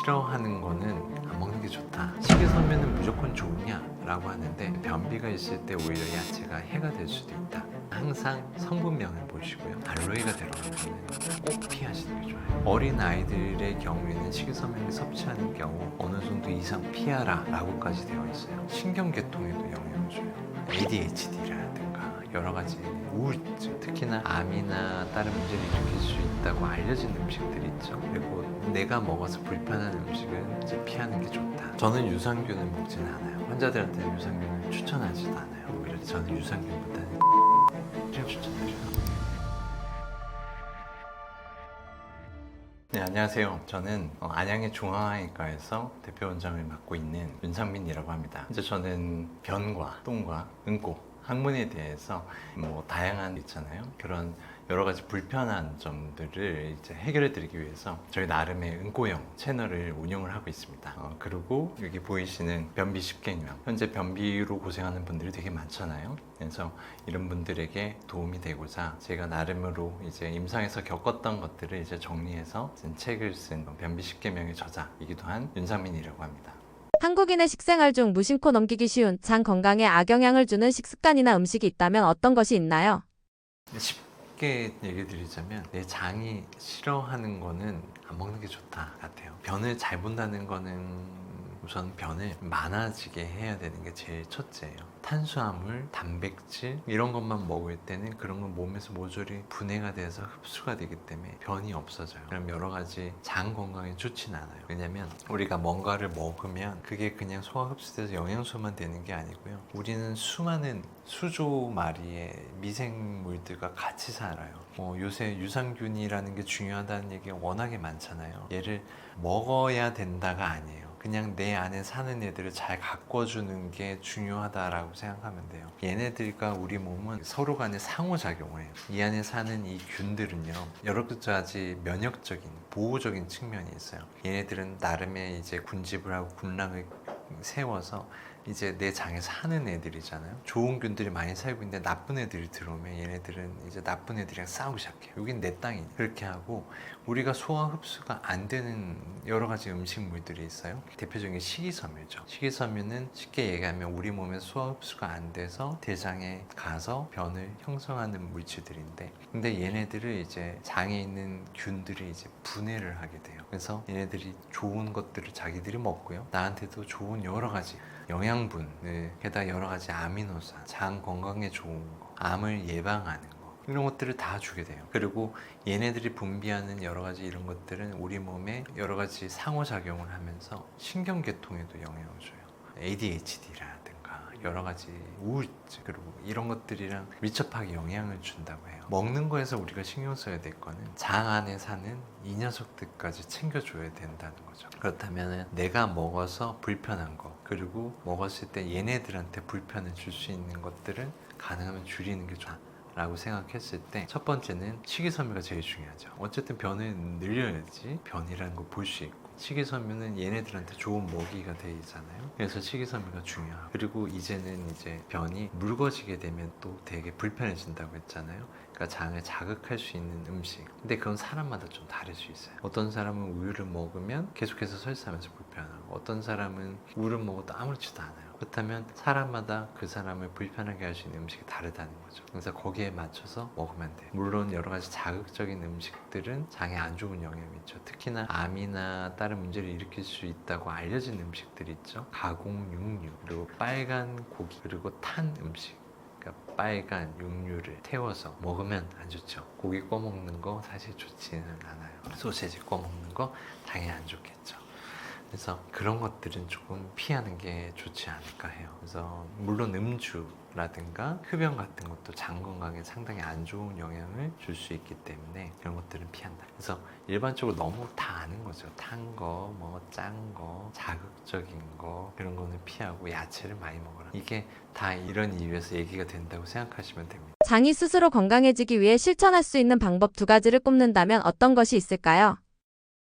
싫어하는 거는 안 먹는 게 좋다. 식이섬유는 무조건 좋으냐? 라고 하는데 변비가 있을 때 오히려 야채가 해가 될 수도 있다. 항상 성분명을 보시고요. 알로에가 들어가는 거는 꼭 피하시는 게 좋아요. 어린 아이들의 경우에는 식이섬유를 섭취하는 경우 어느 정도 이상 피하라 라고까지 되어 있어요. 신경계통에도 영향을 줘요. ADHD라든가 여러 가지 우울증, 특히나 암이나 다른 문제를 일으킬 수 있다고 알려진 음식들이 있죠. 그리고 내가 먹어서 불편한 음식은 이제 피하는 게 좋다. 저는 유산균을 먹지는 않아요. 환자들한테는 유산균을 추천하지도 않아요. 오히려 저는 유산균보다는 추천드려요. 네, 안녕하세요. 저는 안양의 중앙외과에서 대표원장을 맡고 있는 윤상민이라고 합니다. 이제 저는 변과 똥과 응고 항문에 대해서 다양한 있잖아요. 그런 여러 가지 불편한 점들을 이제 해결해 드리기 위해서 저희 나름의 응고형 채널을 운영을 하고 있습니다. 그리고 여기 보이시는 변비 10개명, 현재 변비로 고생하는 분들이 되게 많잖아요. 그래서 이런 분들에게 도움이 되고자 제가 나름으로 이제 임상에서 겪었던 것들을 이제 정리해서 쓴 책을 쓴 변비 10개명의 저자이기도 한 윤상민이라고 합니다. 한국인의 식생활 중 무심코 넘기기 쉬운 장 건강에 악영향을 주는 식습관이나 음식이 있다면 어떤 것이 있나요? 쉽게 얘기 드리자면 내 장이 싫어하는 거는 안 먹는 게 좋다 같아요. 변을 잘 본다는 거는 우선 변을 많아지게 해야 되는 게 제일 첫째예요. 탄수화물, 단백질 이런 것만 먹을 때는 그런 건 몸에서 모조리 분해가 돼서 흡수가 되기 때문에 변이 없어져요. 그럼 여러 가지 장 건강에 좋진 않아요. 왜냐면 우리가 뭔가를 먹으면 그게 그냥 소화 흡수돼서 영양소만 되는 게 아니고요. 우리는 수많은 수조 마리의 미생물들과 같이 살아요. 요새 유산균이라는 게 중요하다는 얘기가 워낙에 많잖아요. 얘를 먹어야 된다가 아니에요. 그냥 내 안에 사는 애들을 잘 가꿔주는 게 중요하다라고 생각하면 돼요. 얘네들과 우리 몸은 서로 간에 상호작용을 해요. 이 안에 사는 이 균들은요, 여러 가지 면역적인, 보호적인 측면이 있어요. 얘네들은 나름의 이제 군집을 하고 군락을 세워서 이제 내 장에 사는 애들이잖아요. 좋은 균들이 많이 살고 있는데 나쁜 애들이 들어오면 얘네들은 이제 나쁜 애들이랑 싸우기 시작해요. 여긴 내 땅이니. 그렇게 하고 우리가 소화 흡수가 안 되는 여러 가지 음식물들이 있어요. 대표적인 식이섬유죠. 식이섬유는 쉽게 얘기하면 우리 몸에 소화 흡수가 안 돼서 대장에 가서 변을 형성하는 물질들인데, 근데 얘네들을 이제 장에 있는 균들이 이제 분해를 하게 돼요. 그래서 얘네들이 좋은 것들을 자기들이 먹고요. 나한테도 좋은 여러 가지 영양분을, 게다가 여러 가지 아미노산, 장 건강에 좋은 거, 암을 예방하는 거, 이런 것들을 다 주게 돼요. 그리고 얘네들이 분비하는 여러 가지 이런 것들은 우리 몸에 여러 가지 상호작용을 하면서 신경계통에도 영향을 줘요. ADHD라든가 여러 가지 우울증, 그리고 이런 것들이랑 밀접하게 영향을 준다고 해요. 먹는 거에서 우리가 신경 써야 될 거는 장 안에 사는 이 녀석들까지 챙겨줘야 된다는 거죠. 그렇다면 내가 먹어서 불편한 거, 그리고 먹었을 때 얘네들한테 불편을 줄 수 있는 것들은 가능하면 줄이는 게 좋아 라고 생각했을 때, 첫 번째는 식이섬유가 제일 중요하죠. 어쨌든 변을 늘려야지 변이라는 걸 볼 수 있고, 식이섬유는 얘네들한테 좋은 먹이가 되잖아요. 그래서 식이섬유가 중요하고, 그리고 이제는 이제 변이 묽어지게 되면 또 되게 불편해진다고 했잖아요. 그러니까 장을 자극할 수 있는 음식. 근데 그건 사람마다 좀 다를 수 있어요. 어떤 사람은 우유를 먹으면 계속해서 설사하면서 불편하고, 어떤 사람은 우유를 먹어도 아무렇지도 않아요. 그렇다면 사람마다 그 사람을 불편하게 할 수 있는 음식이 다르다는 거죠. 그래서 거기에 맞춰서 먹으면 돼요. 물론 여러 가지 자극적인 음식들은 장에 안 좋은 영향이 있죠. 특히나 암이나 다른 문제를 일으킬 수 있다고 알려진 음식들이 있죠. 가공 육류, 그리고 빨간 고기, 그리고 탄 음식. 그러니까 빨간 육류를 태워서 먹으면 안 좋죠. 고기 구워 먹는 거 사실 좋지는 않아요. 소시지 구워 먹는 거 당연히 안 좋겠죠. 그래서 그런 것들은 조금 피하는 게 좋지 않을까 해요. 그래서 물론 음주라든가 흡연 같은 것도 장 건강에 상당히 안 좋은 영향을 줄 수 있기 때문에 그런 것들은 피한다. 그래서 일반적으로 너무 다 아는 거죠. 탄 거, 짠 거, 자극적인 거, 그런 거는 피하고 야채를 많이 먹어라. 이게 다 이런 이유에서 얘기가 된다고 생각하시면 됩니다. 장이 스스로 건강해지기 위해 실천할 수 있는 방법 2가지를 꼽는다면 어떤 것이 있을까요?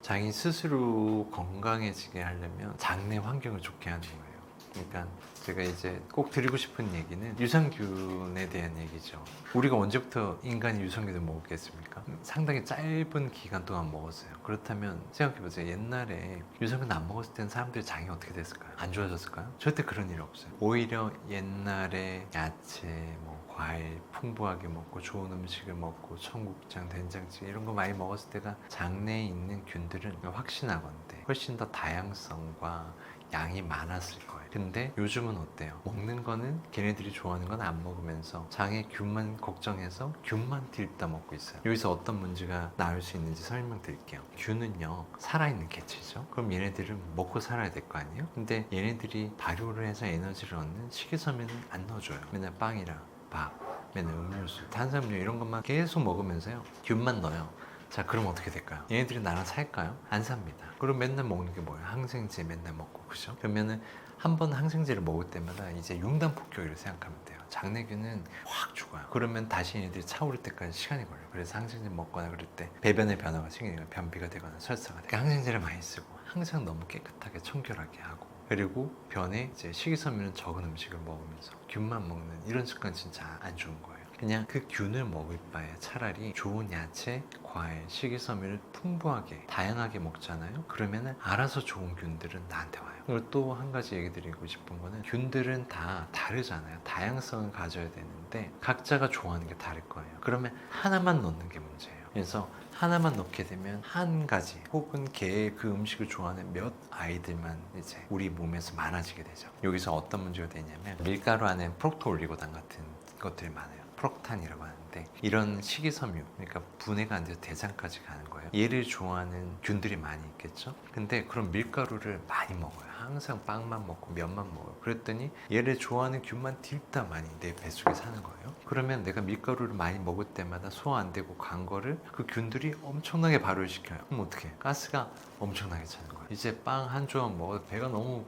장이 스스로 건강해지게 하려면 장내 환경을 좋게 하는 거예요. 그러니까 제가 이제 꼭 드리고 싶은 얘기는 유산균에 대한 얘기죠. 우리가 언제부터 인간이 유산균을 먹었겠습니까? 상당히 짧은 기간 동안 먹었어요. 그렇다면 생각해보세요. 옛날에 유산균 안 먹었을 때는 사람들의 장이 어떻게 됐을까요? 안 좋아졌을까요? 절대 그런 일이 없어요. 오히려 옛날에 야채, 과일 풍부하게 먹고 좋은 음식을 먹고 청국장, 된장찌개 이런 거 많이 먹었을 때가 장내에 있는 균들은 확신하건대 훨씬 더 다양성과 양이 많았을 거예요. 근데 요즘은 어때요? 먹는 거는 걔네들이 좋아하는 건 안 먹으면서 장의 균만 걱정해서 균만 딜다 먹고 있어요. 여기서 어떤 문제가 나올 수 있는지 설명드릴게요. 균은요, 살아있는 개체죠. 그럼 얘네들은 먹고 살아야 될 거 아니에요? 근데 얘네들이 발효를 해서 에너지를 얻는 식이섬유는 안 넣어줘요. 맨날 빵이랑 밥, 맨날 음료수, 탄수화물 이런 것만 계속 먹으면서요, 균만 넣어요. 자, 그럼 어떻게 될까요? 얘네들이 나랑 살까요? 안 삽니다. 그럼 맨날 먹는 게 뭐예요? 항생제 맨날 먹고, 그죠? 그러면은 한 번 항생제를 먹을 때마다 이제 융단폭격이라고 생각하면 돼요. 장내균은 확 죽어요. 그러면 다시 얘네들이 차오를 때까지 시간이 걸려요. 그래서 항생제 먹거나 그럴 때 배변의 변화가 생기니까 변비가 되거나 설사가 돼요. 항생제를 많이 쓰고 항상 너무 깨끗하게 청결하게 하고, 그리고 변에 이제 식이섬유는 적은 음식을 먹으면서 균만 먹는 이런 습관 진짜 안 좋은 거예요. 그냥 그 균을 먹을 바에 차라리 좋은 야채, 과일, 식이섬유를 풍부하게 다양하게 먹잖아요. 그러면은 알아서 좋은 균들은 나한테 와요. 그리고 또 한 가지 얘기 드리고 싶은 거는, 균들은 다 다르잖아요. 다양성을 가져야 되는데 각자가 좋아하는 게 다를 거예요. 그러면 하나만 넣는 게 문제예요. 그래서 하나만 넣게 되면 한 가지 혹은 개의 그 음식을 좋아하는 몇 아이들만 이제 우리 몸에서 많아지게 되죠. 여기서 어떤 문제가 되냐면, 밀가루 안에 프록토올리고당 같은 것들이 많아요. 프록탄이라고 하는데, 이런 식이섬유, 그러니까 분해가 안 돼서 대장까지 가는 거예요. 얘를 좋아하는 균들이 많이 있겠죠. 근데 그럼 밀가루를 많이 먹어요. 항상 빵만 먹고 면만 먹어요. 그랬더니 얘를 좋아하는 균만 딜다 많이 내 뱃속에 사는 거예요. 그러면 내가 밀가루를 많이 먹을 때마다 소화 안 되고 간 거를 그 균들이 엄청나게 발효를 시켜요. 그럼 어떻게? 가스가 엄청나게 차는 거예요. 이제 빵 한 조각 먹어도 배가 너무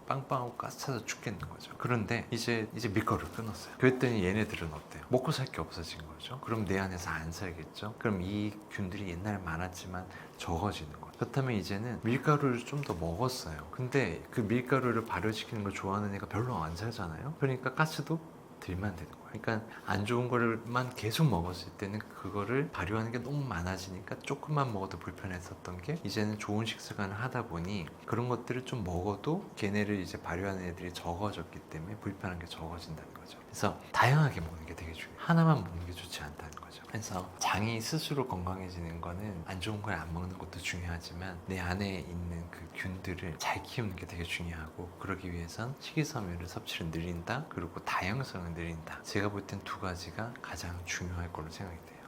빵빵하고 가스 차서 죽겠는 거죠. 그런데 이제 밀가루를 끊었어요. 그랬더니 얘네들은 어때요? 먹고 살 게 없어진 거죠. 그럼 내 안에서 안 살겠죠. 그럼 이 균들이 옛날에 많았지만 적어지는 거예요. 그렇다면 이제는 밀가루를 좀 더 먹었어요. 근데 그 밀가루를 발효시키는 걸 좋아하는 애가 별로 안 살잖아요. 그러니까 가스도 들만 되는 거예요. 그러니까 안 좋은 거를만 계속 먹었을 때는 그거를 발효하는 게 너무 많아지니까 조금만 먹어도 불편했었던 게, 이제는 좋은 식습관을 하다 보니 그런 것들을 좀 먹어도 걔네를 이제 발효하는 애들이 적어졌기 때문에 불편한 게 적어진다는 거죠. 그래서 다양하게 먹는 게 되게 중요해요. 하나만 먹는 게 좋지 않다는 거죠. 그래서 장이 스스로 건강해지는 거는 안 좋은 걸 안 먹는 것도 중요하지만 내 안에 있는 그 균들을 잘 키우는 게 되게 중요하고, 그러기 위해선 식이섬유를 섭취를 늘린다, 그리고 다양성을 늘린다. 제가 볼 땐 두 가지가 가장 중요할 걸로 생각이 돼요.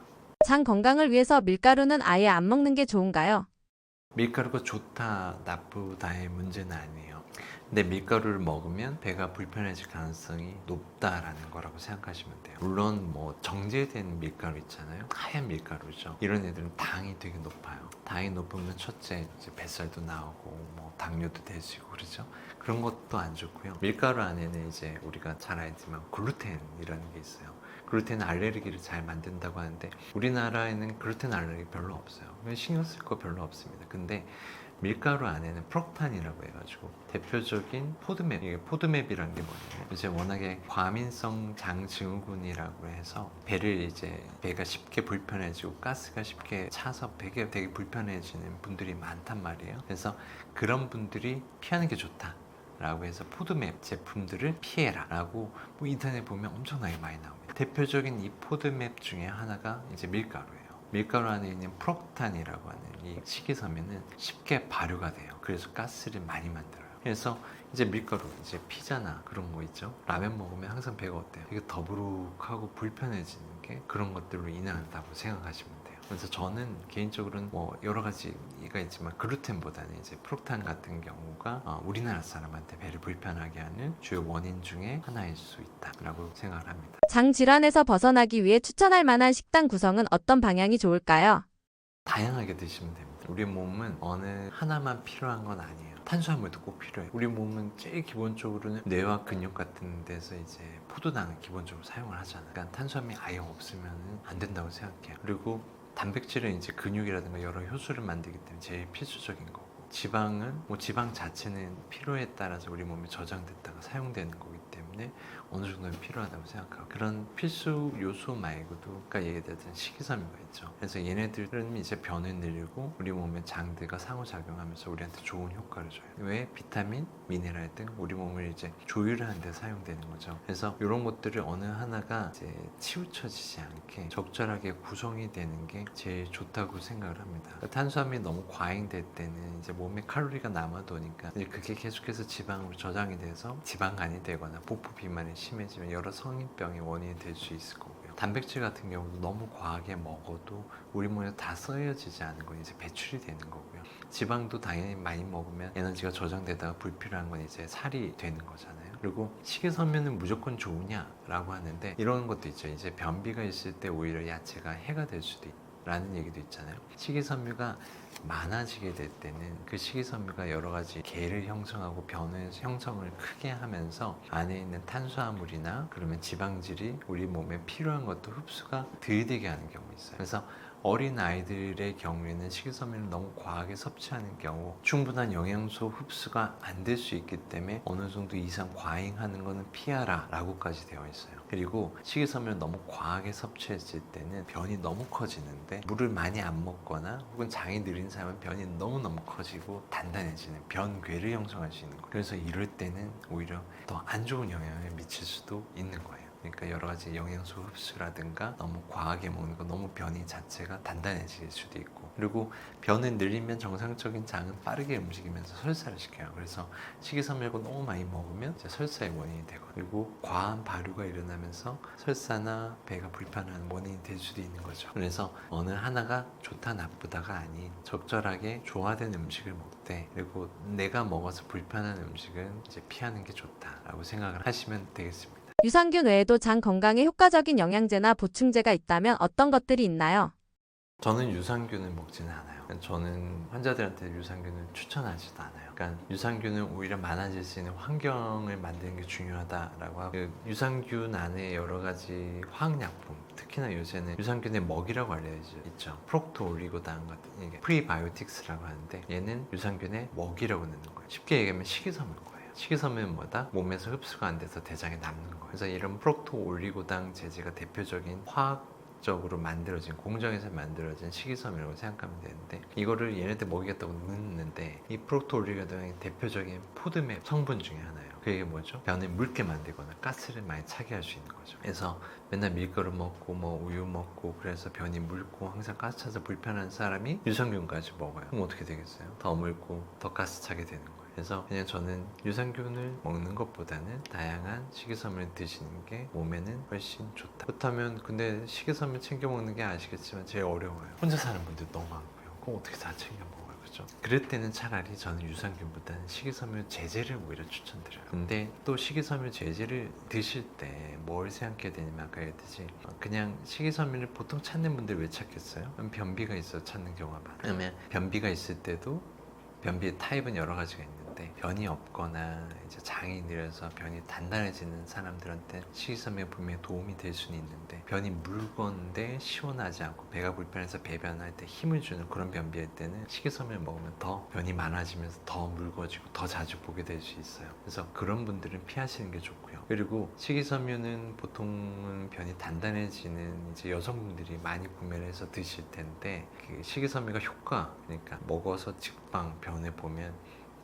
장 건강을 위해서 밀가루는 아예 안 먹는 게 좋은가요? 밀가루가 좋다, 나쁘다의 문제는 아니에요. 근데 밀가루를 먹으면 배가 불편해질 가능성이 높다라는 거라고 생각하시면 돼요. 물론 정제된 밀가루 있잖아요. 하얀 밀가루죠. 이런 애들은 당이 되게 높아요. 당이 높으면 첫째 이제 뱃살도 나오고 당뇨도 되시고 그러죠. 그런 것도 안 좋고요. 밀가루 안에는 이제 우리가 잘 알지만 글루텐이라는 게 있어요. 글루텐 알레르기를 잘 만든다고 하는데, 우리나라에는 글루텐 알레르기 별로 없어요. 신경 쓸 거 별로 없습니다. 근데 밀가루 안에는 프록탄이라고 해가지고 대표적인 포드맵, 이게 포드맵이라는 게 뭐냐면, 이제 워낙에 과민성 장증후군이라고 해서 배가 쉽게 불편해지고 가스가 쉽게 차서 배가 되게 불편해지는 분들이 많단 말이에요. 그래서 그런 분들이 피하는 게 좋다 라고 해서 포드맵 제품들을 피해라 라고 인터넷에 보면 엄청나게 많이 나옵니다. 대표적인 이 포드맵 중에 하나가 이제 밀가루예요. 밀가루 안에 있는 프록탄이라고 하는 이 식이섬유는 쉽게 발효가 돼요. 그래서 가스를 많이 만들어요. 그래서 이제 밀가루, 이제 피자나 그런 거 있죠. 라면 먹으면 항상 배가 어때요? 되게 더부룩하고 불편해지는 게 그런 것들로 인한다고 생각하시면 돼요. 그래서 저는 개인적으로는 여러 가지가 있지만 글루텐보다는 이제 프록탄 같은 경우가 우리나라 사람한테 배를 불편하게 하는 주요 원인 중에 하나일 수 있다라고 생각을 합니다. 장 질환에서 벗어나기 위해 추천할 만한 식단 구성은 어떤 방향이 좋을까요? 다양하게 드시면 됩니다. 우리 몸은 어느 하나만 필요한 건 아니에요. 탄수화물도 꼭 필요해요. 우리 몸은 제일 기본적으로는 뇌와 근육 같은 데서 이제 포도당을 기본적으로 사용을 하잖아요. 그러니까 탄수화물이 아예 없으면 안 된다고 생각해요. 그리고 단백질은 이제 근육이라든가 여러 효소를 만들기 때문에 제일 필수적인 거고, 지방은 뭐 지방 자체는 필요에 따라서 우리 몸에 저장됐다가 사용되는 거기 때문에 어느 정도는 필요하다고 생각하고, 그런 필수 요소 말고도 아까 얘기했던 식이섬유가 있죠. 그래서 얘네들은 이제 변을 늘리고 우리 몸의 장들과 상호작용하면서 우리한테 좋은 효과를 줘요. 왜? 비타민, 미네랄 등 우리 몸을 이제 조율하는 데 사용되는 거죠. 그래서 이런 것들을 어느 하나가 이제 치우쳐지지 않게 적절하게 구성이 되는 게 제일 좋다고 생각을 합니다. 탄수화물이 너무 과잉될 때는 이제 몸에 칼로리가 남아도니까 이제 그게 계속해서 지방으로 저장이 돼서 지방간이 되거나 복부 비만이 심해지면 여러 성인병의 원인이 될 수 있을 거고요. 단백질 같은 경우도 너무 과하게 먹어도 우리 몸에 다 쓰여지지 않은 건 이제 배출이 되는 거고요. 지방도 당연히 많이 먹으면 에너지가 저장되다가 불필요한 건 이제 살이 되는 거잖아요. 그리고 식이섬유는 무조건 좋으냐라고 하는데 이런 것도 있죠. 이제 변비가 있을 때 오히려 야채가 해가 될 수도 있다 라는 얘기도 있잖아요. 식이섬유가 많아지게 될 때는 그 식이섬유가 여러 가지 계를 형성하고 변의 형성을 크게 하면서 안에 있는 탄수화물이나 그러면 지방질이 우리 몸에 필요한 것도 흡수가 덜 되게 하는 경우 있어요. 그래서 어린 아이들의 경우에는 식이섬유를 너무 과하게 섭취하는 경우 충분한 영양소 흡수가 안 될 수 있기 때문에 어느 정도 이상 과잉하는 것은 피하라 라고까지 되어 있어요. 그리고 식이섬유를 너무 과하게 섭취했을 때는 변이 너무 커지는데 물을 많이 안 먹거나 혹은 장이 느린 사람은 변이 너무너무 커지고 단단해지는 변괴를 형성할 수 있는 거예요. 그래서 이럴 때는 오히려 더 안 좋은 영향을 미칠 수도 있는 거예요. 그러니까 여러 가지 영양소 흡수라든가 너무 과하게 먹는 거, 너무 변이 자체가 단단해질 수도 있고, 그리고 변을 늘리면 정상적인 장은 빠르게 움직이면서 설사를 시켜요. 그래서 식이섬유를 너무 많이 먹으면 이제 설사의 원인이 되고, 그리고 과한 발효가 일어나면서 설사나 배가 불편한 원인이 될 수도 있는 거죠. 그래서 어느 하나가 좋다 나쁘다가 아닌 적절하게 조화된 음식을 먹되, 그리고 내가 먹어서 불편한 음식은 이제 피하는 게 좋다라고 생각을 하시면 되겠습니다. 유산균 외에도 장 건강에 효과적인 영양제나 보충제가 있다면 어떤 것들이 있나요? 저는 유산균을 먹지는 않아요. 저는 환자들한테 유산균을 추천하지도 않아요. 그러니까 유산균은 오히려 많아질 수 있는 환경을 만드는 게 중요하다라고 하고, 그 유산균 안에 여러 가지 화학약품, 특히나 요새는 유산균의 먹이라고 알려져 있죠. 프록토 올리고당 같은 이게 프리바이오틱스라고 하는데, 얘는 유산균의 먹이라고 넣는 거예요. 쉽게 얘기하면 식이섬유인 거예요. 식이섬유는 뭐다? 몸에서 흡수가 안 돼서 대장에 남는 거예요. 그래서 이런 프록토 올리고당 제제가 대표적인 화학적으로 만들어진, 공장에서 만들어진 식이섬유라고 생각하면 되는데, 이거를 얘네들 먹이겠다고 넣는데 이 프록토 올리고당의 대표적인 포드맵 성분 중에 하나예요. 그게 뭐죠? 변을 묽게 만들거나 가스를 많이 차게 할 수 있는 거죠. 그래서 맨날 밀가루 먹고 뭐 우유 먹고 그래서 변이 묽고 항상 가스 차서 불편한 사람이 유산균까지 먹어요. 그럼 어떻게 되겠어요? 더 묽고 더 가스 차게 되는 거예요. 그래서 그냥 저는 유산균을 먹는 것보다는 다양한 식이섬유를 드시는 게 몸에는 훨씬 좋다. 그렇다면 근데 식이섬유 챙겨 먹는 게 아시겠지만 제일 어려워요. 혼자 사는 분들 너무 많고요. 그럼 어떻게 다 챙겨 먹어요? 그죠? 그럴 때는 차라리 저는 유산균보다는 식이섬유 제제를 오히려 추천드려요. 근데 또 식이섬유 제제를 드실 때 뭘 생각해야 되냐면, 아까 얘기했듯이 그냥 식이섬유를 보통 찾는 분들 왜 찾겠어요? 변비가 있어 찾는 경우가 많아요. 왜냐면 변비가 있을 때도 변비의 타입은 여러 가지가 있는데, 변이 없거나 이제 장이 느려서 변이 단단해지는 사람들한테 식이섬유가 분명히 도움이 될 수는 있는데, 변이 묽건데 시원하지 않고 배가 불편해서 배변할 때 힘을 주는 그런 변비일 때는 식이섬유를 먹으면 더 변이 많아지면서 더 묽어지고 더 자주 보게 될 수 있어요. 그래서 그런 분들은 피하시는 게 좋고요. 그리고 식이섬유는 보통은 변이 단단해지는 이제 여성분들이 많이 구매를 해서 드실 텐데, 그 식이섬유가 효과, 그러니까 먹어서 직방 변을 보면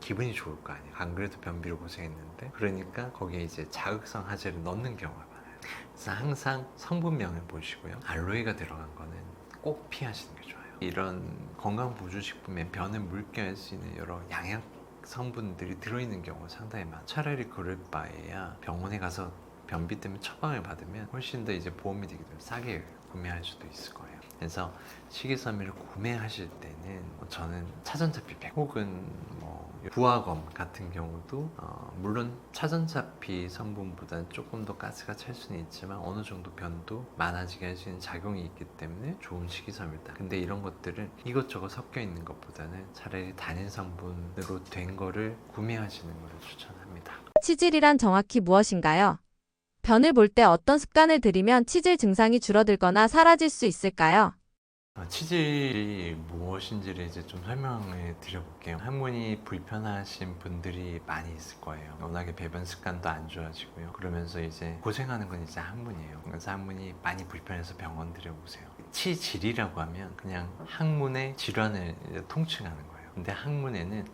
기분이 좋을 거 아니에요. 안 그래도 변비로 고생했는데, 그러니까 거기에 이제 자극성 하재를 넣는 경우가 많아요. 그래서 항상 성분명을 보시고요. 알로에가 들어간 거는 꼭 피하시는 게 좋아요. 이런 건강 보조식품에 변을 묽게 할 수 있는 여러 양약 성분들이 들어있는 경우가 상당히 많아요. 차라리 그럴 바에야 병원에 가서 변비 때문에 처방을 받으면 훨씬 더 이제 보험이 되기 때문에 싸게 구매할 수도 있을 거예요. 그래서 식이섬유를 구매하실 때는 저는 차전자피 혹은 뭐 부화검 같은 경우도 물론 차전자피 성분보다는 조금 더 가스가 찰 수는 있지만 어느 정도 변도 많아지게 할 수 있는 작용이 있기 때문에 좋은 식이섬유다. 근데 이런 것들은 이것저것 섞여 있는 것보다는 차라리 단일 성분으로 된 거를 구매하시는 걸 추천합니다. 치질이란 정확히 무엇인가요? 변을 볼 때 어떤 습관을 들이면 치질 증상이 줄어들거나 사라질 수 있을까요? 치질이 무엇인지를 이제 좀 설명을 드려볼게요. 항문이 불편하신 분들이 많이 있을 거예요. 워낙에 배변 습관도 안 좋아지고요. 그러면서 이제 고생하는 건 이제 항문이에요. 그래서 항문이 많이 불편해서 병원들에 오세요. 치질이라고 하면 그냥 항문의 질환을 이제 통칭하는 거예요. 근데 항문에는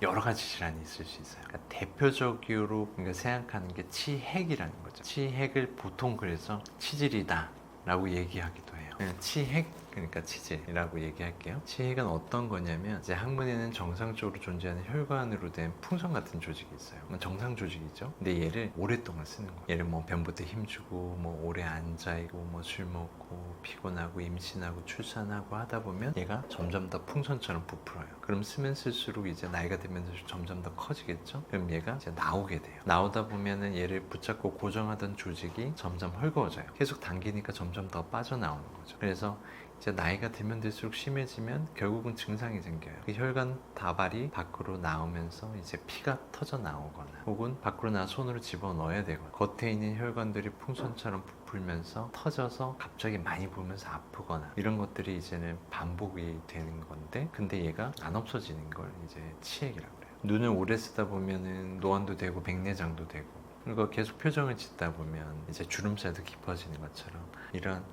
여러 가지 질환이 있을 수 있어요. 그러니까 대표적으로 우리가 생각하는 게 치핵이라는 거죠. 치핵을 보통 그래서 치질이다 라고 얘기하기도 해요. 치핵, 그러니까 치질이라고 얘기할게요. 치핵은 어떤 거냐면 이제 항문에는 정상적으로 존재하는 혈관으로 된 풍선 같은 조직이 있어요. 정상 조직이죠. 근데 얘를 오랫동안 쓰는 거예요. 얘를 뭐 변부터 힘주고 뭐 오래 앉아있고 뭐 술 먹고 피곤하고 임신하고 출산하고 하다 보면 얘가 점점 더 풍선처럼 부풀어요. 그럼 쓰면 쓸수록 이제 나이가 들면서 점점 더 커지겠죠. 그럼 얘가 이제 나오게 돼요. 나오다 보면은 얘를 붙잡고 고정하던 조직이 점점 헐거워져요. 계속 당기니까 점점 더 빠져나오는 거죠. 그래서 이제 나이가 들면 들수록 심해지면 결국은 증상이 생겨요. 그 혈관 다발이 밖으로 나오면서 이제 피가 터져 나오거나 혹은 밖으로 나와 손으로 집어넣어야 되거나 겉에 있는 혈관들이 풍선처럼 부풀면서 터져서 갑자기 많이 부으면서 아프거나 이런 것들이 이제는 반복이 되는 건데 근데 얘가 안 없어지는 걸 이제 치핵이라고 그래요. 눈을 오래 쓰다 보면은 노안도 되고 백내장도 되고 그리고 계속 표정을 짓다 보면 이제 주름살도 깊어지는 것처럼 이런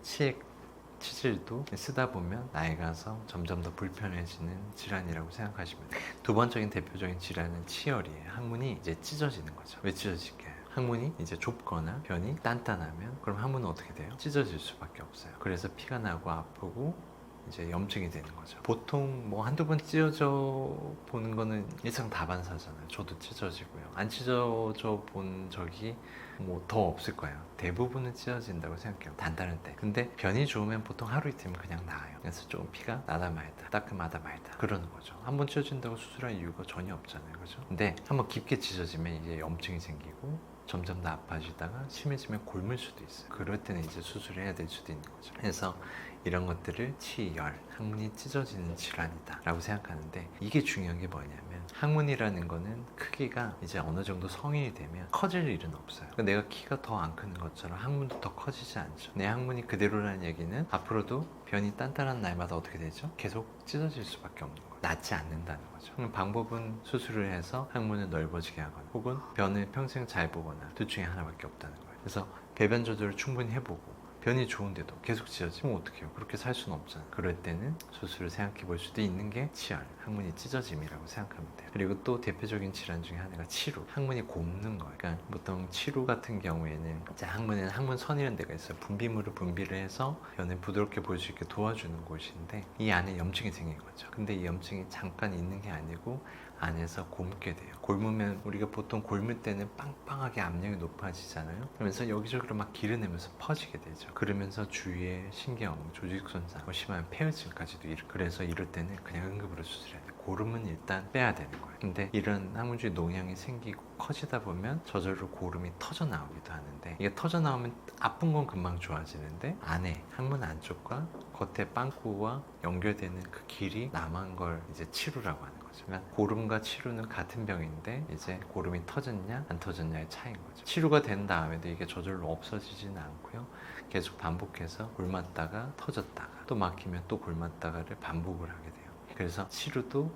치질도 쓰다 보면 나이 가서 점점 더 불편해지는 질환이라고 생각하시면 돼요. 두 번째인 대표적인 질환은 치열이에요. 항문이 이제 찢어지는 거죠. 왜 찢어질까요? 항문이 이제 좁거나 변이 단단하면 그럼 항문은 어떻게 돼요? 찢어질 수밖에 없어요. 그래서 피가 나고 아프고 이제 염증이 되는 거죠. 보통 뭐 한두 번 찢어져 보는 거는 일상다반사잖아요. 저도 찢어지고요. 안 찢어져 본 적이 뭐 더 없을 거예요. 대부분은 찢어진다고 생각해요. 단단할 때. 근데 변이 좋으면 보통 하루 이틀이면 그냥 나아요. 그래서 조금 피가 나다 말다, 따끔하다 말다 그러는 거죠. 한번 찢어진다고 수술할 이유가 전혀 없잖아요. 그죠? 근데 한번 깊게 찢어지면 이제 염증이 생기고 점점 더 아파지다가 심해지면 곪을 수도 있어요. 그럴 때는 이제 수술을 해야 될 수도 있는 거죠. 그래서 이런 것들을 치열, 항문이 찢어지는 질환이다 라고 생각하는데 이게 중요한 게 뭐냐면 항문이라는 거는 크기가 이제 어느 정도 성인이 되면 커질 일은 없어요. 그러니까 내가 키가 더 안 크는 것처럼 항문도 더 커지지 않죠. 내 항문이 그대로라는 얘기는 앞으로도 변이 단단한 날마다 어떻게 되죠? 계속 찢어질 수밖에 없는 거예요. 낫지 않는다는 거죠. 방법은 수술을 해서 항문을 넓어지게 하거나 혹은 변을 평생 잘 보거나 둘 중에 하나밖에 없다는 거예요. 그래서 배변 조절을 충분히 해보고 변이 좋은데도 계속 찢어지면 어떡해요? 그렇게 살 수는 없잖아요. 그럴 때는 수술을 생각해 볼 수도 있는 게 치열, 항문이 찢어짐이라고 생각하면 돼요. 그리고 또 대표적인 질환 중에 하나가 치루, 항문이 곱는 거예요. 그러니까 보통 치루 같은 경우에는 이제 항문에는 항문선이라는 데가 있어요. 분비물을 분비를 해서 변을 부드럽게 보일 수 있게 도와주는 곳인데 이 안에 염증이 생긴 거죠. 근데 이 염증이 잠깐 있는 게 아니고 안에서 곪게 돼요. 곪으면 우리가 보통 곪을 때는 빵빵하게 압력이 높아지잖아요. 그러면서 여기저기로 막 기르내면서 퍼지게 되죠. 그러면서 주위에 신경, 조직 손상, 심하면 폐혈증까지도 그래서 이럴 때는 그냥 응급으로 수술해야 돼요. 고름은 일단 빼야 되는 거예요. 근데 이런 항문주위 농양이 생기고 커지다 보면 저절로 고름이 터져 나오기도 하는데 이게 터져 나오면 아픈 건 금방 좋아지는데 안에 항문 안쪽과 겉에 빵꾸와 연결되는 그 길이 남은 걸 이제 치루라고 하는 거죠. 그러니까 고름과 치루는 같은 병인데 이제 고름이 터졌냐 안 터졌냐의 차이인 거죠. 치루가 된 다음에도 이게 저절로 없어지지는 않고요. 계속 반복해서 곪았다가 터졌다가 또 막히면 또 곪았다가를 반복을 하게 돼요. 그래서 치루도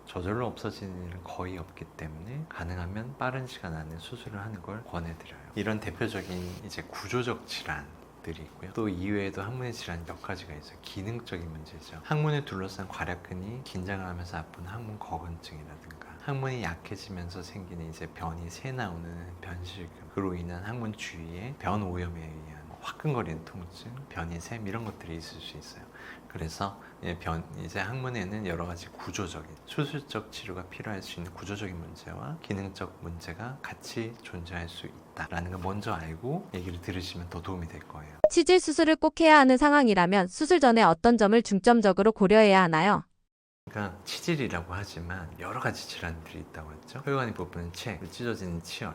저절로 없어지는 일은 거의 없기 때문에 가능하면 빠른 시간 안에 수술을 하는 걸 권해드려요. 이런 대표적인 이제 구조적 질환들이 있고요. 또 이외에도 항문의 질환 몇 가지가 있어요. 기능적인 문제죠. 항문을 둘러싼 괄약근이 긴장을 하면서 아픈 항문 거근증이라든가 항문이 약해지면서 생기는 이제 변이 새 나오는 변실금, 그로 인한 항문 주위에 변 오염에 의한 화끈거리는 통증, 변이샘 이런 것들이 있을 수 있어요. 그래서 이제 항문에는 여러 가지 구조적인 수술적 치료가 필요할 수 있는 구조적인 문제와 기능적 문제가 같이 존재할 수 있다라는 걸 먼저 알고 얘기를 들으시면 더 도움이 될 거예요. 치질 수술을 꼭 해야 하는 상황이라면 수술 전에 어떤 점을 중점적으로 고려해야 하나요? 그러니까 치질이라고 하지만 여러 가지 질환들이 있다고 했죠. 혈관이 부푸는 체, 찢어지는 치열,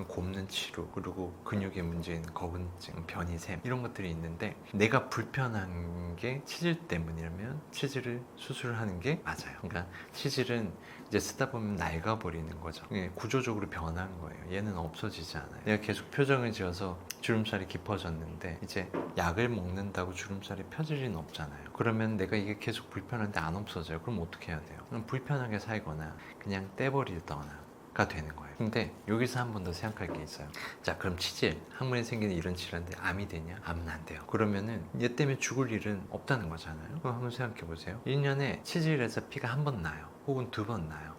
곱는 치료, 그리고 근육의 문제인 거근증, 변이샘 이런 것들이 있는데 내가 불편한 게 치질 때문이라면 치질을 수술하는 게 맞아요. 그러니까 치질은 이제 쓰다 보면 낡아버리는 거죠. 구조적으로 변한 거예요. 얘는 없어지지 않아요. 내가 계속 표정을 지어서 주름살이 깊어졌는데 이제 약을 먹는다고 주름살이 펴질 리는 없잖아요. 그러면 내가 이게 계속 불편한데 안 없어져요. 그럼 어떻게 해야 돼요? 그럼 불편하게 살거나 그냥 떼버리거나가 되는 거예요. 근데 여기서 한 번 더 생각할 게 있어요. 자, 그럼 치질, 항문에 생기는 이런 질환인데 암이 되냐? 암은 안 돼요. 그러면은 얘 때문에 죽을 일은 없다는 거잖아요. 그럼 한번 생각해 보세요. 1년에 치질에서 피가 한 번 나요. 혹은 2번 나요.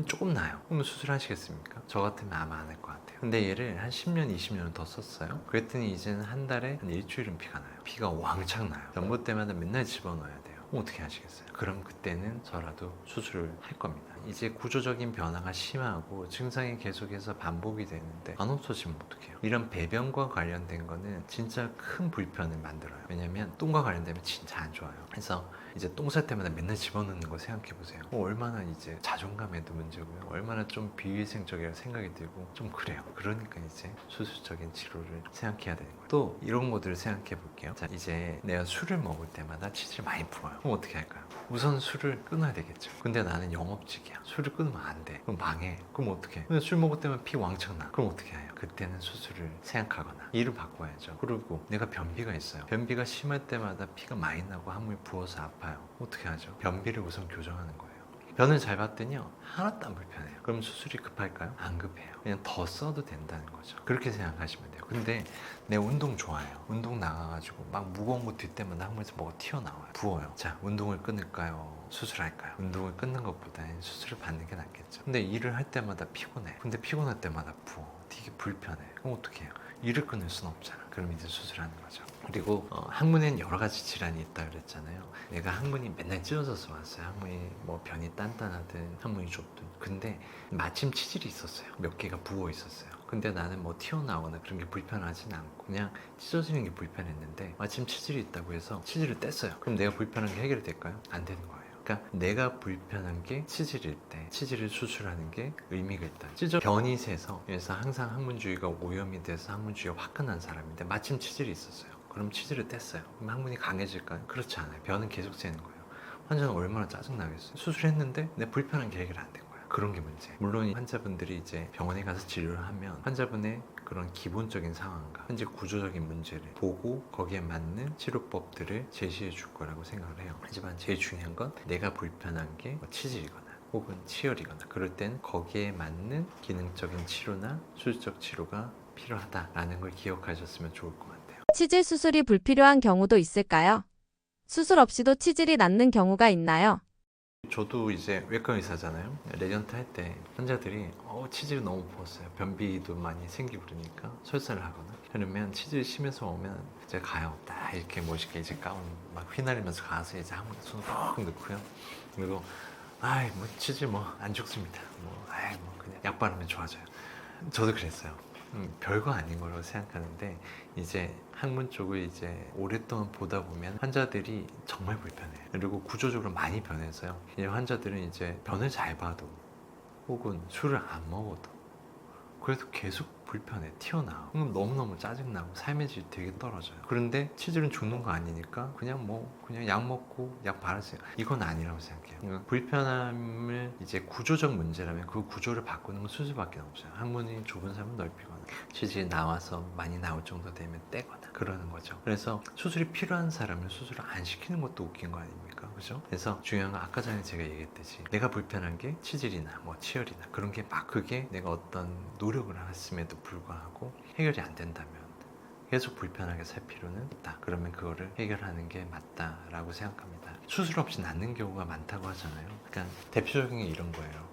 조금 나요. 그러면 수술하시겠습니까? 저 같으면 아마 안 할 것 같아요. 근데 얘를 한 10년, 20년을 더 썼어요. 그랬더니 이제는 한 달에 한 일주일은 피가 나요. 피가 왕창 나요. 연고 때마다 맨날 집어넣어야 돼요. 그럼 어떻게 하시겠어요? 그럼 그때는 저라도 수술을 할 겁니다. 이제 구조적인 변화가 심하고 증상이 계속해서 반복이 되는데 안 없어지면 어떡해요? 이런 배변과 관련된 거는 진짜 큰 불편을 만들어요. 왜냐면 똥과 관련되면 진짜 안 좋아요. 그래서 이제 똥 쌀 때마다 맨날 집어넣는 거 생각해 보세요. 얼마나 이제 자존감에도 문제고요. 얼마나 좀 비위생적이라고 생각이 들고 좀 그래요. 그러니까 이제 수술적인 치료를 생각해야 되는 거예요. 또 이런 것들을 생각해 볼게요. 자, 이제 내가 술을 먹을 때마다 치질 많이 풀어요. 그럼 어떻게 할까요? 우선 술을 끊어야 되겠죠. 근데 나는 영업직이야. 술을 끊으면 안 돼. 그럼 망해. 그럼 어떻게 해? 근데 술 먹을 때만 피 왕창 나. 그럼 어떻게 해요? 그때는 수술을 생각하거나 일을 바꿔야죠. 그리고 내가 변비가 있어요. 변비가 심할 때마다 피가 많이 나고 항문이 부어서 아파요. 어떻게 하죠? 변비를 우선 교정하는 거예요. 변을 잘 봤더니요 하나도 안 불편해요. 그럼 수술이 급할까요? 안 급해요. 그냥 더 써도 된다는 거죠. 그렇게 생각하시면 돼요. 근데 내 운동 좋아해요. 운동 나가가지고 막 무거운 거 들 때마다 항문에서 뭐가 튀어나와요. 부어요. 자, 운동을 끊을까요? 수술할까요? 운동을 끊는 것보다는 수술을 받는 게 낫겠죠. 근데 일을 할 때마다 피곤해. 근데 피곤할 때마다 부어. 되게 불편해. 그럼 어떻게 해요? 일을 끊을 수는 없잖아. 그럼 이제 수술하는 거죠. 그리고 항문에는 여러 가지 질환이 있다 그랬잖아요. 내가 항문이 맨날 찢어져서 왔어요. 항문이 뭐 변이 단단하든 항문이 좁든. 근데 마침 치질이 있었어요. 몇 개가 부어 있었어요. 근데 나는 뭐 튀어나오거나 그런 게 불편하진 않고 그냥 찢어지는 게 불편했는데 마침 치질이 있다고 해서 치질을 뗐어요. 그럼 내가 불편한 게 해결이 될까요? 안 되는 거예요. 그러니까 내가 불편한 게 치질일 때 치질을 수술하는 게 의미가 있다. 찢어 변이 새서 그래서 항상 항문주위가 오염이 돼서 항문주위가 화끈한 사람인데 마침 치질이 있었어요. 그럼 치질을 뗐어요. 그럼 항문이 강해질까요? 그렇지 않아요. 변은 계속 새는 거예요. 환자는 얼마나 짜증나겠어요. 수술했는데 내 불편한 게 해결 안 된 거예요. 그런 게 문제. 물론 환자분들이 이제 병원에 가서 치료를 하면 환자분의 그런 기본적인 상황과 현재 구조적인 문제를 보고 거기에 맞는 치료법들을 제시해 줄 거라고 생각을 해요. 하지만 제일 중요한 건 내가 불편한 게 치질이거나 혹은 치열이거나 그럴 땐 거기에 맞는 기능적인 치료나 수술적 치료가 필요하다라는 걸 기억하셨으면 좋을 것 같아요. 치질 수술이 불필요한 경우도 있을까요? 수술 없이도 치질이 낫는 경우가 있나요? 저도 이제 외과 의사잖아요. 레전트 할 때 환자들이 치질이 너무 부었어요. 변비도 많이 생기고 그러니까 설사를 하거나 그러면 치질이 심해서 오면 이제 가요. 딱 이렇게 멋있게 이제 가운 막 휘날리면서 가서 이제 항문에 손을 푹 넣고요. 그리고 아이 뭐 치질 뭐 안 죽습니다. 뭐 아이 뭐 그냥 약 바르면 좋아져요. 저도 그랬어요. 별거 아닌 걸로 생각하는데 이제 항문 쪽을 이제 오랫동안 보다 보면 환자들이 정말 불편해요. 그리고 구조적으로 많이 변해서요. 이제 환자들은 이제 변을 잘 봐도 혹은 술을 안 먹어도 그래도 계속 불편해. 튀어나와. 그럼 너무너무 짜증나고 삶의 질 되게 떨어져요. 그런데 치질은 죽는 거 아니니까 그냥 약 먹고 약 바르세요. 이건 아니라고 생각해요. 그러니까 불편함을 이제 구조적 문제라면 그 구조를 바꾸는 건 수술밖에 없어요. 항문이 좁은 사람은 넓히거나 치질이 나와서 많이 나올 정도 되면 떼거나 그러는 거죠. 그래서 수술이 필요한 사람은 수술을 안 시키는 것도 웃긴 거 아닙니까? 그죠? 그래서 중요한 건 아까 전에 제가 얘기했듯이 내가 불편한 게 치질이나 뭐 치열이나 그런 게 막 그게 내가 어떤 노력을 했음에도 불구하고 해결이 안 된다면 계속 불편하게 살 필요는 없다. 그러면 그거를 해결하는 게 맞다라고 생각합니다. 수술 없이 낫는 경우가 많다고 하잖아요. 그러니까 대표적인 게 이런 거예요.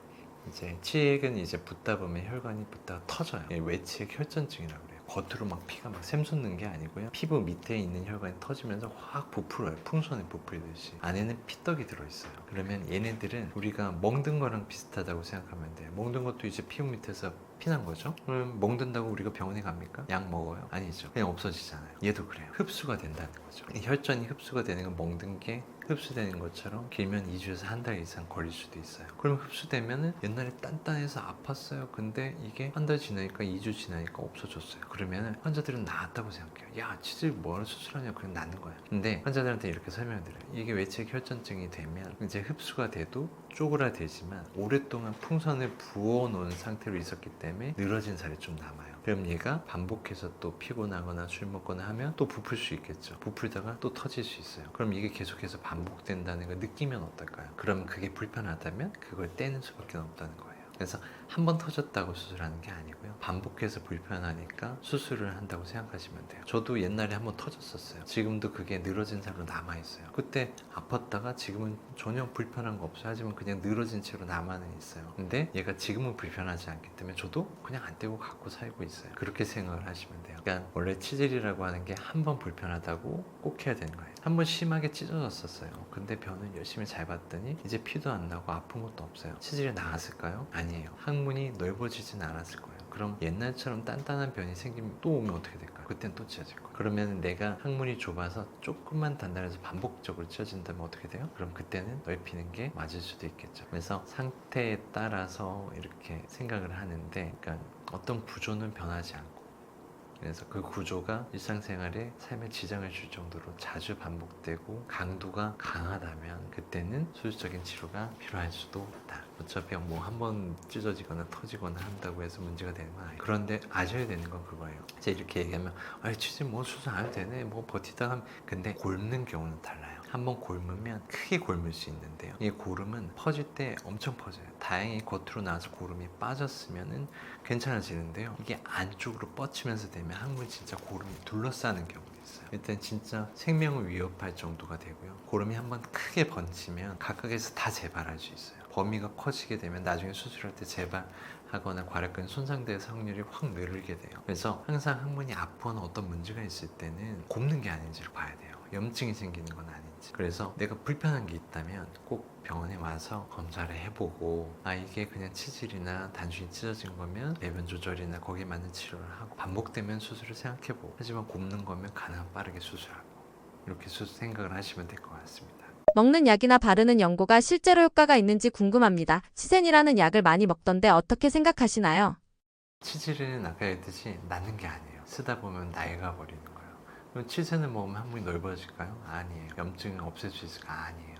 이제 치액은 이제 붓다 보면 혈관이 붓다가 터져요. 외치액 혈전증이라고 그래요. 겉으로 막 피가 막 샘솟는 게 아니고요. 피부 밑에 있는 혈관이 터지면서 확 부풀어요. 풍선에 부풀듯이. 안에는 피떡이 들어있어요. 그러면 얘네들은 우리가 먹는 거랑 비슷하다고 생각하면 돼요. 먹는 것도 이제 피부 밑에서 피난 거죠. 그럼 먹는다고 우리가 병원에 갑니까? 약 먹어요? 아니죠. 그냥 없어지잖아요. 얘도 그래요. 흡수가 된다는 거죠. 이 혈전이 흡수가 되는 건 먹는 게 흡수되는 것처럼 길면 2주에서 한 달 이상 걸릴 수도 있어요. 그럼 흡수되면은 옛날에 단단해서 아팠어요. 근데 이게 한 달 지나니까 2주 지나니까 없어졌어요. 그러면은 환자들은 나았다고 생각해요. 야, 치질 뭐하러 수술하냐? 그냥 낫는 거야. 근데 환자들한테 이렇게 설명드려요. 이게 외측 혈전증이 되면 이제 흡수가 돼도 쪼그라들지만 오랫동안 풍선을 부어놓은 상태로 있었기 때문에 늘어진 살이 좀 남아요. 그럼 얘가 반복해서 또 피곤하거나 술 먹거나 하면 또 부풀 수 있겠죠. 부풀다가 또 터질 수 있어요. 그럼 이게 계속해서 반복된다는 걸 느끼면 어떨까요? 그러면 그게 불편하다면 그걸 떼는 수밖에 없다는 거예요. 그래서 한 번 터졌다고 수술하는 게 아니고요. 반복해서 불편하니까 수술을 한다고 생각하시면 돼요. 저도 옛날에 한 번 터졌었어요. 지금도 그게 늘어진 살로 남아있어요. 그때 아팠다가 지금은 전혀 불편한 거 없어요. 하지만 그냥 늘어진 채로 남아는 있어요. 근데 얘가 지금은 불편하지 않기 때문에 저도 그냥 안 떼고 갖고 살고 있어요. 그렇게 생각을 하시면 돼요. 그러니까 원래 치질이라고 하는 게 한 번 불편하다고 꼭 해야 되는 거예요. 한 번 심하게 찢어졌었어요. 근데 변은 열심히 잘 봤더니 이제 피도 안 나고 아픈 것도 없어요. 치질이 나았을까요? 아니에요. 항문이 넓어지진 않았을 거예요. 그럼 옛날처럼 단단한 변이 생기면 또 오면 어떻게 될까요? 그땐 또 찢어질 거예요. 그러면 내가 항문이 좁아서 조금만 단단해서 반복적으로 찢어진다면 어떻게 돼요? 그럼 그때는 넓히는 게 맞을 수도 있겠죠. 그래서 상태에 따라서 이렇게 생각을 하는데, 그러니까 어떤 구조는 변하지 않고, 그래서 그 구조가 일상생활에 삶에 지장을 줄 정도로 자주 반복되고 강도가 강하다면 그때는 수술적인 치료가 필요할 수도 있다. 어차피 뭐 한 번 찢어지거나 터지거나 한다고 해서 문제가 되는 건 아니에요. 그런데 아셔야 되는 건 그거예요. 제가 이렇게 얘기하면 아이 치질 뭐 수술 안 해도 되네 뭐 버티다가 하면, 근데 곪는 경우는 달라요. 한번 곪으면 크게 곪을 수 있는데요. 이 고름은 퍼질 때 엄청 퍼져요. 다행히 겉으로 나와서 고름이 빠졌으면은 괜찮아지는데요. 이게 안쪽으로 뻗치면서 되면 항문이 진짜 고름이 둘러싸는 경우가 있어요. 일단 진짜 생명을 위협할 정도가 되고요. 고름이 한번 크게 번지면 각각에서 다 재발할 수 있어요. 범위가 커지게 되면 나중에 수술할 때 재발하거나 괄약근이 손상될 확률이 확 늘게 돼요. 그래서 항상 항문이 아프거나 어떤 문제가 있을 때는 곪는 게 아닌지를 봐야 돼요. 염증이 생기는 건 아닌지. 그래서 내가 불편한 게 있다면 꼭 병원에 와서 검사를 해보고, 아 이게 그냥 치질이나 단순히 찢어진 거면 배변 조절이나 거기에 맞는 치료를 하고, 반복되면 수술을 생각해보고, 하지만 곪는 거면 가능한 빠르게 수술하고, 이렇게 생각을 하시면 될 것 같습니다. 먹는 약이나 바르는 연고가 실제로 효과가 있는지 궁금합니다. 치센이라는 약을 많이 먹던데 어떻게 생각하시나요? 치질은 아까 했듯이 낫는 게 아니에요. 쓰다 보면 낡아 버리는 거예요. 그럼 치세는 먹으면 항문이 넓어질까요? 아니에요. 염증을 없앨 수 있을까? 아니에요.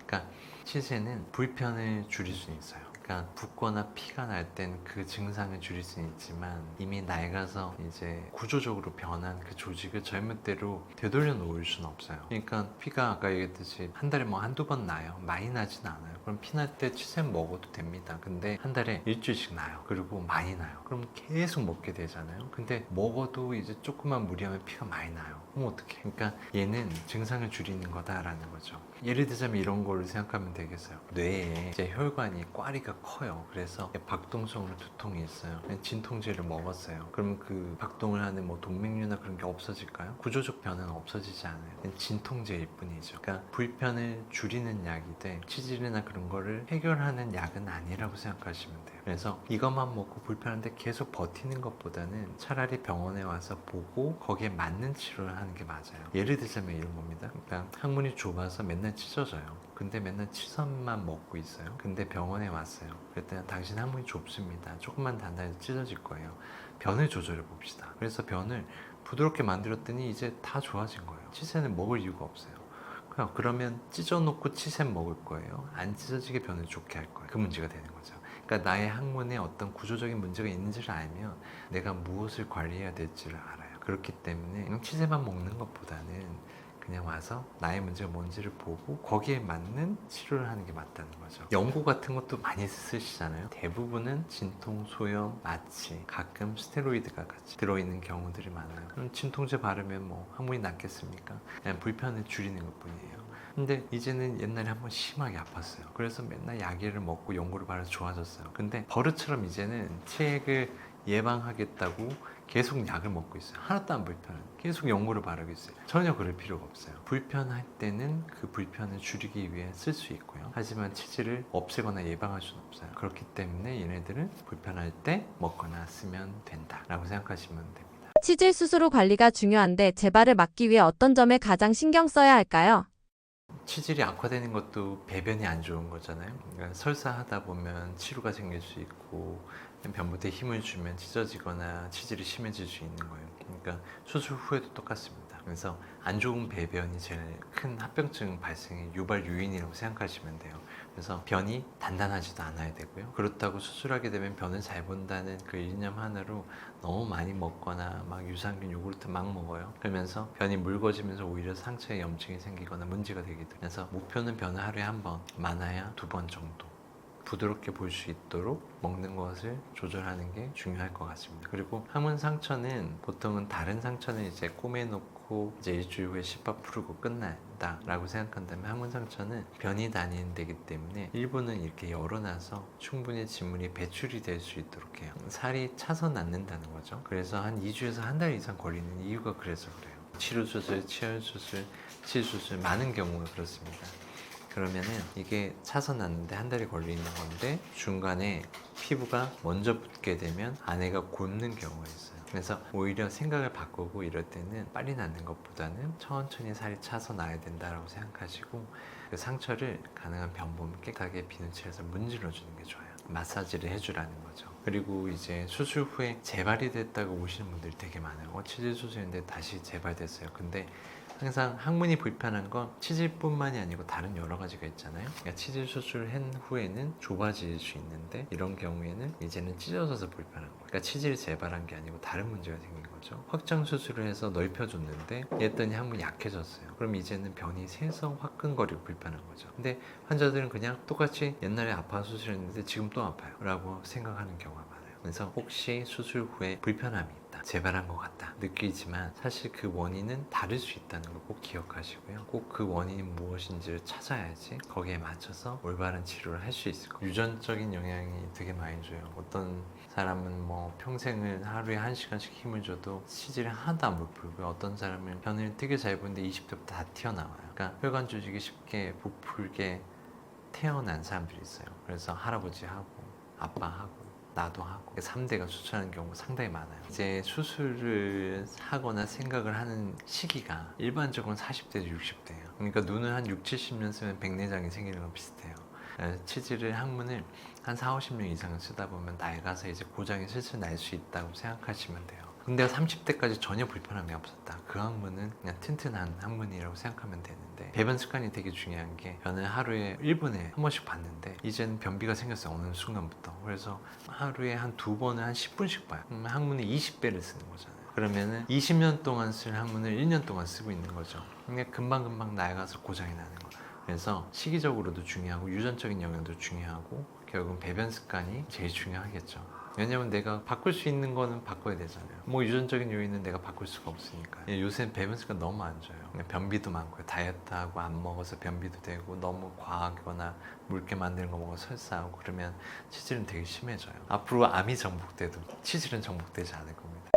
그러니까 치세는 불편을 줄일 수는 있어요. 그러니까 붓거나 피가 날 땐 그 증상을 줄일 수는 있지만, 이미 낡아서 이제 구조적으로 변한 그 조직을 젊은 때로 되돌려 놓을 수는 없어요. 그러니까 피가 아까 얘기했듯이 한 달에 뭐 한두 번 나요. 많이 나진 않아요. 그럼 피 날 때 치센 먹어도 됩니다. 근데 한 달에 일주일씩 나요. 그리고 많이 나요. 그럼 계속 먹게 되잖아요. 근데 먹어도 이제 조금만 무리하면 피가 많이 나요. 그럼 어떡해? 그러니까 얘는 증상을 줄이는 거다라는 거죠. 예를 들자면 이런 거를 생각하면 되겠어요. 뇌에 이제 혈관이 꽈리가 커요. 그래서 박동성으로 두통이 있어요. 진통제를 먹었어요. 그러면 그 박동을 하는 뭐 동맥류나 그런 게 없어질까요? 구조적 변화는 없어지지 않아요. 진통제일 뿐이죠. 그러니까 불편을 줄이는 약이 돼 치질이나 그런 거를 해결하는 약은 아니라고 생각하시면 돼요. 그래서 이것만 먹고 불편한데 계속 버티는 것보다는 차라리 병원에 와서 보고 거기에 맞는 치료를 하는 게 맞아요. 예를 들자면 이런 겁니다. 그러니까 항문이 좁아서 맨날 찢어져요. 근데 맨날 치선만 먹고 있어요. 근데 병원에 왔어요. 그랬더니 당신 항문이 좁습니다. 조금만 단단해서 찢어질 거예요. 변을 조절해 봅시다. 그래서 변을 부드럽게 만들었더니 이제 다 좋아진 거예요. 치세는 먹을 이유가 없어요. 그러면 찢어놓고 치센 먹을 거예요? 안 찢어지게 변을 좋게 할 거예요? 그 문제가 되는 거죠. 그러니까 나의 항문에 어떤 구조적인 문제가 있는지를 알면 내가 무엇을 관리해야 될지를 알아요. 그렇기 때문에 그냥 치세만 먹는 것보다는 그냥 와서 나의 문제가 뭔지를 보고 거기에 맞는 치료를 하는 게 맞다는 거죠. 연고 같은 것도 많이 쓰시잖아요. 대부분은 진통, 소염, 마취, 가끔 스테로이드가 같이 들어있는 경우들이 많아요. 그럼 진통제 바르면 뭐 항문이 낫겠습니까? 그냥 불편을 줄이는 것뿐이에요. 근데 이제는 옛날에 한번 심하게 아팠어요. 그래서 맨날 약을 먹고 연고를 바르서 좋아졌어요. 근데 버릇처럼 이제는 치액을 예방하겠다고 계속 약을 먹고 있어요. 하나도 안 불편해. 계속 연고를 바르고 있어요. 전혀 그럴 필요가 없어요. 불편할 때는 그 불편을 줄이기 위해 쓸 수 있고요. 하지만 치질을 없애거나 예방할 수는 없어요. 그렇기 때문에 얘네들은 불편할 때 먹거나 쓰면 된다라고 생각하시면 됩니다. 치질 수술 후 관리가 중요한데 재발을 막기 위해 어떤 점에 가장 신경 써야 할까요? 치질이 악화되는 것도 배변이 안 좋은 거잖아요. 그러니까 설사하다 보면 치루가 생길 수 있고 변부대에 힘을 주면 찢어지거나 치질이 심해질 수 있는 거예요. 그러니까 수술 후에도 똑같습니다. 그래서 안 좋은 배변이 제일 큰 합병증 발생의 유발 요인이라고 생각하시면 돼요. 그래서 변이 단단하지도 않아야 되고요. 그렇다고 수술하게 되면 변을 잘 본다는 그 일념 하나로 너무 많이 먹거나 막 유산균 요구르트 막 먹어요. 그러면서 변이 묽어지면서 오히려 상처에 염증이 생기거나 문제가 되기도 해요. 그래서 목표는 변을 하루에 한 번, 많아야 2번 정도 부드럽게 볼 수 있도록 먹는 것을 조절하는 게 중요할 것 같습니다. 그리고 항문 상처는 보통은 다른 상처는 이제 꼬매놓고 이제 일주일 후에 시파 풀고 끝난다 라고 생각한다면 항문 상처는 변이 다니는 데기 때문에 일부는 이렇게 열어놔서 충분히 진물이 배출이 될 수 있도록 해요. 살이 차서 낫는다는 거죠. 그래서 한 2주에서 한 달 이상 걸리는 이유가 그래서 그래요. 치료수술, 치열수술, 치수술 많은 경우가 그렇습니다. 그러면은 이게 차서 났는데 한 달이 걸리는 건데 중간에 피부가 먼저 붙게 되면 안에가 곪는 경우가 있어요. 그래서 오히려 생각을 바꾸고 이럴 때는 빨리 낫는 것보다는 천천히 살이 차서 나야 된다라고 생각하시고 그 상처를 가능한 변보면 깨끗하게 비누칠해서 문질러 주는 게 좋아요. 마사지를 해주라는 거죠. 그리고 이제 수술 후에 재발이 됐다고 오시는 분들이 되게 많아요. 치질 수술인데 다시 재발됐어요. 근데 항상 항문이 불편한 건 치질뿐만이 아니고 다른 여러 가지가 있잖아요. 그러니까 치질 수술을 한 후에는 좁아질 수 있는데 이런 경우에는 이제는 찢어져서 불편한 거예요. 그러니까 치질이 재발한 게 아니고 다른 문제가 생긴 거죠. 확장 수술을 해서 넓혀줬는데 했더니 항문이 약해졌어요. 그럼 이제는 변이 새서 화끈거리고 불편한 거죠. 근데 환자들은 그냥 똑같이 옛날에 아파서 수술했는데 지금 또 아파요 라고 생각하는 경우가 많아요. 그래서 혹시 수술 후에 불편함이 있다, 재발한 것 같다 느끼지만 사실 그 원인은 다를 수 있다는 걸 꼭 기억하시고요. 꼭 그 원인이 무엇인지를 찾아야지 거기에 맞춰서 올바른 치료를 할 수 있을 거예요. 유전적인 영향이 되게 많이 줘요. 어떤 사람은 뭐 평생을 하루에 1시간씩 힘을 줘도 치질이 하나도 안 부풀고요. 어떤 사람은 변을 되게 잘 보는데 20대부터 다 튀어나와요. 그러니까 혈관 조직이 쉽게 부풀게 태어난 사람들이 있어요. 그래서 할아버지하고 아빠하고 나도 하고 3대가 수술하는 경우가 상당히 많아요. 이제 수술을 하거나 생각을 하는 시기가 일반적으로 40대에서 60대예요. 그러니까 눈을 한 6, 70년 쓰면 백내장이 생기는 건 비슷해요. 치질을 항문을 한 4, 50년 이상을 쓰다 보면 낡아서 이제 고장이 슬슬 날 수 있다고 생각하시면 돼요. 근데 30대까지 전혀 불편함이 없었다. 그 항문은 그냥 튼튼한 항문이라고 생각하면 되는데 배변 습관이 되게 중요한 게 변을 하루에 1분에 한 번씩 봤는데 이제는 변비가 생겼어요. 어느 순간부터. 그래서 하루에 한 2번을 한 10분씩 봐요. 항문에 20배를 쓰는 거잖아요. 그러면은 20년 동안 쓸 항문을 1년 동안 쓰고 있는 거죠. 그러니까 금방금방 낡아서 고장이 나는 거예요. 그래서 시기적으로도 중요하고 유전적인 영향도 중요하고 결국은 배변 습관이 제일 중요하겠죠. 왜냐면 내가 바꿀 수 있는 거는 바꿔야 되잖아요. 뭐 유전적인 요인은 내가 바꿀 수가 없으니까. 요새 배변 습관 너무 안 좋아요. 변비도 많고요. 다이어트하고 안 먹어서 변비도 되고 너무 과하거나 묽게 만드는 거 먹어 설사하고 그러면 치질은 되게 심해져요. 앞으로 암이 정복돼도 치질은 정복되지 않을 겁니다.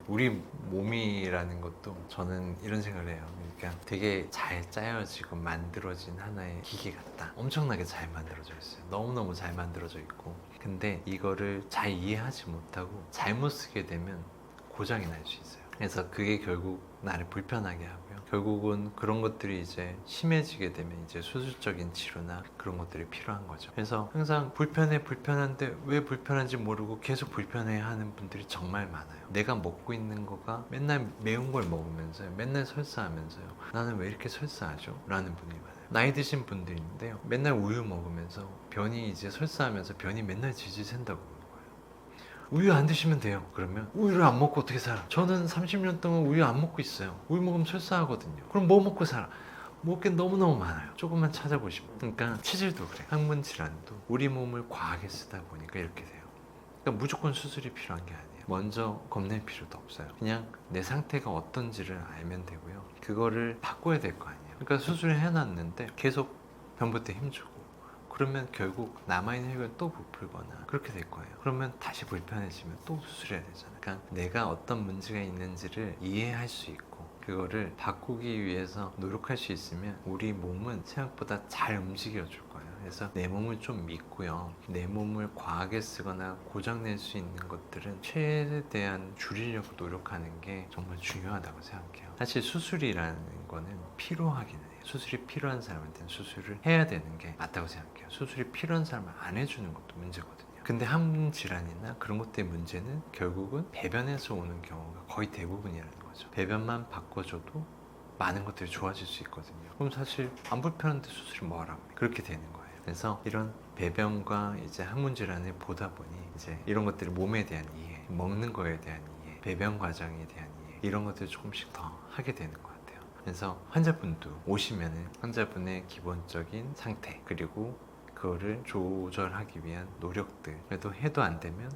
우리 몸이라는 것도 저는 이런 생각을 해요. 그러니까 되게 잘 짜여지고 만들어진 하나의 기계 같다. 엄청나게 잘 만들어져 있어요. 너무너무 잘 만들어져 있고. 근데 이거를 잘 이해하지 못하고 잘못 쓰게 되면 고장이 날 수 있어요. 그래서 그게 결국 나를 불편하게 하고요. 결국은 그런 것들이 이제 심해지게 되면 이제 수술적인 치료나 그런 것들이 필요한 거죠. 그래서 항상 불편한데 왜 불편한지 모르고 계속 불편해 하는 분들이 정말 많아요. 내가 먹고 있는 거가 맨날 매운 걸 먹으면서요. 맨날 설사하면서요. 나는 왜 이렇게 설사하죠? 라는 분이 많아요. 나이 드신 분들인데요. 맨날 우유 먹으면서 변이 이제 설사하면서 변이 맨날 질질 샌다고. 우유 안 드시면 돼요. 그러면 우유를 안 먹고 어떻게 살아? 저는 30년 동안 우유 안 먹고 있어요. 우유 먹으면 설사하거든요. 그럼 뭐 먹고 살아? 먹을 게 너무너무 많아요. 조금만 찾아보시면. 그러니까 치질도 그래. 항문 질환도 우리 몸을 과하게 쓰다 보니까 이렇게 돼요. 그러니까 무조건 수술이 필요한 게 아니에요. 먼저 겁낼 필요도 없어요. 그냥 내 상태가 어떤지를 알면 되고요. 그거를 바꿔야 될 거 아니에요. 그러니까 수술을 해놨는데 계속 변부대 힘주고 그러면 결국 남아있는 혈관을 또 부풀거나 그렇게 될 거예요. 그러면 다시 불편해지면 또 수술해야 되잖아요. 그러니까 내가 어떤 문제가 있는지를 이해할 수 있고 그거를 바꾸기 위해서 노력할 수 있으면 우리 몸은 생각보다 잘 움직여 줄 거예요. 그래서 내 몸을 좀 믿고요. 내 몸을 과하게 쓰거나 고장낼 수 있는 것들은 최대한 줄이려고 노력하는 게 정말 중요하다고 생각해요. 사실 수술이라는 거는 필요하기는 해요. 수술이 필요한 사람한테는 수술을 해야 되는 게 맞다고 생각해요. 수술이 필요한 사람은 안 해주는 것도 문제거든요. 근데 항문 질환이나 그런 것들의 문제는 결국은 배변에서 오는 경우가 거의 대부분이라는 거죠. 배변만 바꿔줘도 많은 것들이 좋아질 수 있거든요. 그럼 사실 안 불편한데 수술이 뭐하라고 그렇게 되는 거예요. 그래서 이런 배변과 이제 항문 질환을 보다 보니 이제 이런 것들이 몸에 대한 이해, 먹는 거에 대한 이해, 배변 과정에 대한 이해 이런 것들을 조금씩 더 하게 되는 것 같아요. 그래서 환자분도 오시면은 환자분의 기본적인 상태 그리고 그거를 조절하기 위한 노력들 그래도 해도 안 되면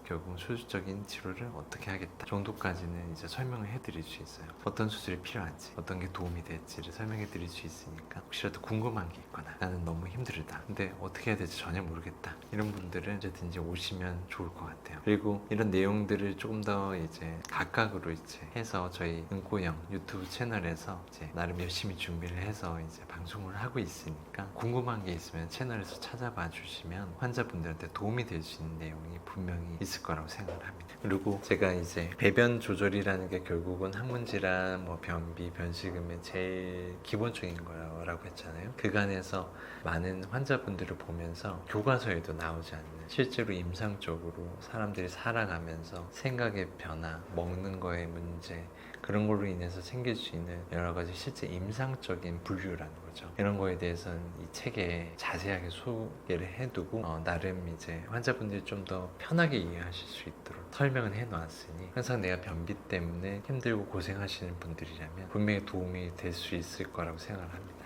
결국 수술적인 치료를 어떻게 하겠다 정도까지는 이제 설명을 해드릴 수 있어요. 어떤 수술이 필요한지 어떤 게 도움이 될지를 설명해 드릴 수 있으니까 혹시라도 궁금한 게 있거나 나는 너무 힘들다 근데 어떻게 해야 될지 전혀 모르겠다 이런 분들은 언제든지 오시면 좋을 것 같아요. 그리고 이런 내용들을 조금 더 이제 각각으로 이제 해서 저희 은꼬영 유튜브 채널에서 이제 나름 열심히 준비를 해서 이제 방송을 하고 있으니까 궁금한 게 있으면 채널에서 찾아봐 주시면 환자분들한테 도움이 될 수 있는 내용이 분명히 있을 거라고 생각을 합니다. 그리고 제가 이제 배변 조절이라는 게 결국은 항문 질환, 뭐 변비, 변식음의 제일 기본적인 거라고 했잖아요. 그간에서 많은 환자분들을 보면서 교과서에도 나오지 않는 실제로 임상적으로 사람들이 살아가면서 생각의 변화, 먹는 거의 문제 그런 걸로 인해서 생길 수 있는 여러 가지 실제 임상적인 분류라는 거죠. 이런 거에 대해서는 이 책에 자세하게 소개를 해두고 나름 이제 환자분들이 좀 더 편하게 이해하실 수 있도록 설명을 해놓았으니 항상 내가 변비 때문에 힘들고 고생하시는 분들이라면 분명히 도움이 될 수 있을 거라고 생각을 합니다.